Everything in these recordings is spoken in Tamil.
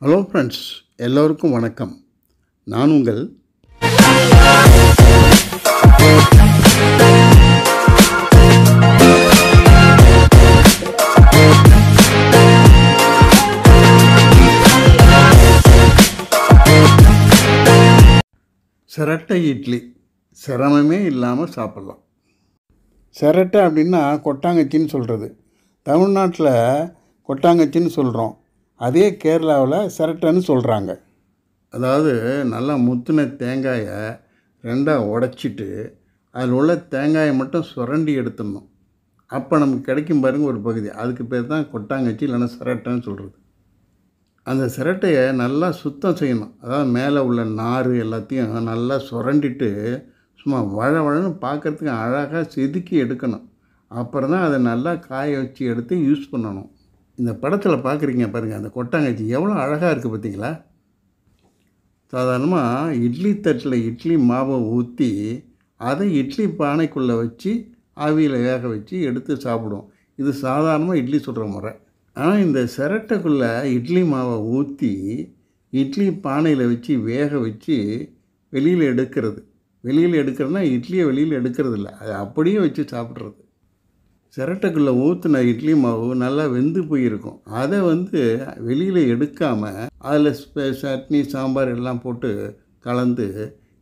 ஹலோ ஃப்ரெண்ட்ஸ், எல்லோருக்கும் வணக்கம். நான் உங்கள் சிரட்டை இட்லி. சிரமமே இல்லாமல் சாப்பிட்லாம். சிரட்டை அப்படின்னா கொட்டாங்கச்சின்னு சொல்கிறது. தமிழ்நாட்டில் கொட்டாங்கச்சின்னு சொல்கிறோம். அதே கேரளாவில் சிரட்டைன்னு சொல்கிறாங்க. அதாவது நல்லா முத்தின தேங்காயை ரெண்டாக உடைச்சிட்டு அதில் உள்ள தேங்காயை மட்டும் சுரண்டி எடுத்துடணும். அப்போ நமக்கு கிடைக்கும் பாருங்கள் ஒரு பகுதி, அதுக்கு பேர் தான் கொட்டாங்கச்சி இல்லைன்னா சிரட்டைன்னு சொல்கிறது. அந்த சிரட்டையை நல்லா சுத்தம் செய்யணும். அதாவது மேலே உள்ள நார் எல்லாத்தையும் நல்லா சுரண்டிட்டு சும்மா வழன்னு பார்க்குறதுக்கு அழகாக செதுக்கி எடுக்கணும். அப்புறம் தான் அதை நல்லா காய வச்சு எடுத்து யூஸ் பண்ணணும். இந்த படத்தில் பார்க்குறீங்க பாருங்கள், அந்த கொட்டாங்கச்சி எவ்வளோ அழகாக இருக்குது பார்த்தீங்களா? சாதாரணமாக இட்லி தட்டில் இட்லி மாவை ஊற்றி அதை இட்லி பானைக்குள்ளே வச்சு ஆவியில் வேக வச்சு எடுத்து சாப்பிடுவோம். இது சாதாரணமாக இட்லி சுடுற முறை. ஆனால் இந்த சிரட்டைக்குள்ளே இட்லி மாவை ஊற்றி இட்லி பானையில் வச்சு வேக வச்சு வெளியில் எடுக்கிறதுனா இட்லியை வெளியில் எடுக்கிறது இல்லை, அதை அப்படியே வச்சு சாப்பிட்றது. சிரட்டைக்குள்ளே ஊற்றின இட்லி மாவு நல்லா வெந்து போயிருக்கும். அதை வெளியில் எடுக்காமல் அதில் சட்னி சாம்பார் எல்லாம் போட்டு கலந்து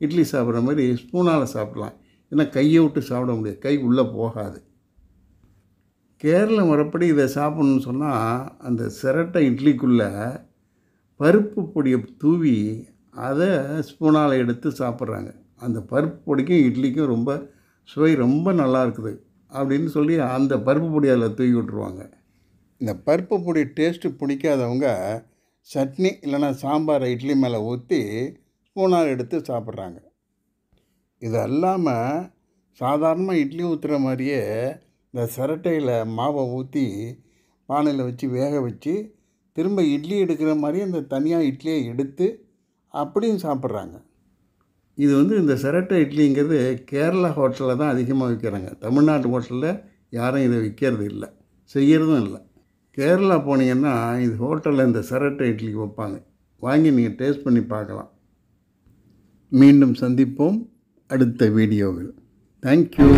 இட்லி சாப்பிட்ற மாதிரி ஸ்பூனால் சாப்பிட்லாம். ஏன்னா கையை விட்டு சாப்பிட முடியாது, கை உள்ளே போகாது. கேரள முறைப்படி இதை சாப்பிட்ணுன்னு சொன்னால் அந்த சிரட்டை இட்லிக்குள்ளே பருப்பு பொடியை தூவி அதை ஸ்பூனால் எடுத்து சாப்பிட்றாங்க. அந்த பருப்பு பொடிக்கும் இட்லிக்கும் ரொம்ப சுவை ரொம்ப நல்லா இருக்குது அப்படின்னு சொல்லி அந்த பருப்பு பொடி அதில் தூவி விட்ருவாங்க. இந்த பருப்பு பொடி டேஸ்ட்டு பிடிக்காதவங்க சட்னி இல்லைன்னா சாம்பாரை இட்லி மேலே ஊற்றி ஸ்பூனால் எடுத்து சாப்பிட்றாங்க. இது இல்லாமல் சாதாரணமாக இட்லி ஊற்றுற மாதிரியே இந்த சிரட்டையில் மாவை ஊற்றி பானையில் வச்சு வேக வச்சு திரும்ப இட்லி எடுக்கிற மாதிரி இந்த தனியாக இட்லியை எடுத்து அப்படியும் சாப்பிட்றாங்க. இது இந்த சிரட்டை இட்லிங்கிறது கேரளா ஹோட்டலில் தான் அதிகமாக விற்கிறாங்க. தமிழ்நாட்டு ஹோட்டலில் யாரும் இதை விற்கிறது இல்லை, செய்கிறதும் இல்லை. கேரளா போனீங்கன்னா இது ஹோட்டலில் இந்த சிரட்டை இட்லி வைப்பாங்க. வாங்கி நீங்கள் டேஸ்ட் பண்ணி பார்க்கலாம். மீண்டும் சந்திப்போம் அடுத்த வீடியோவில். தேங்க்யூ.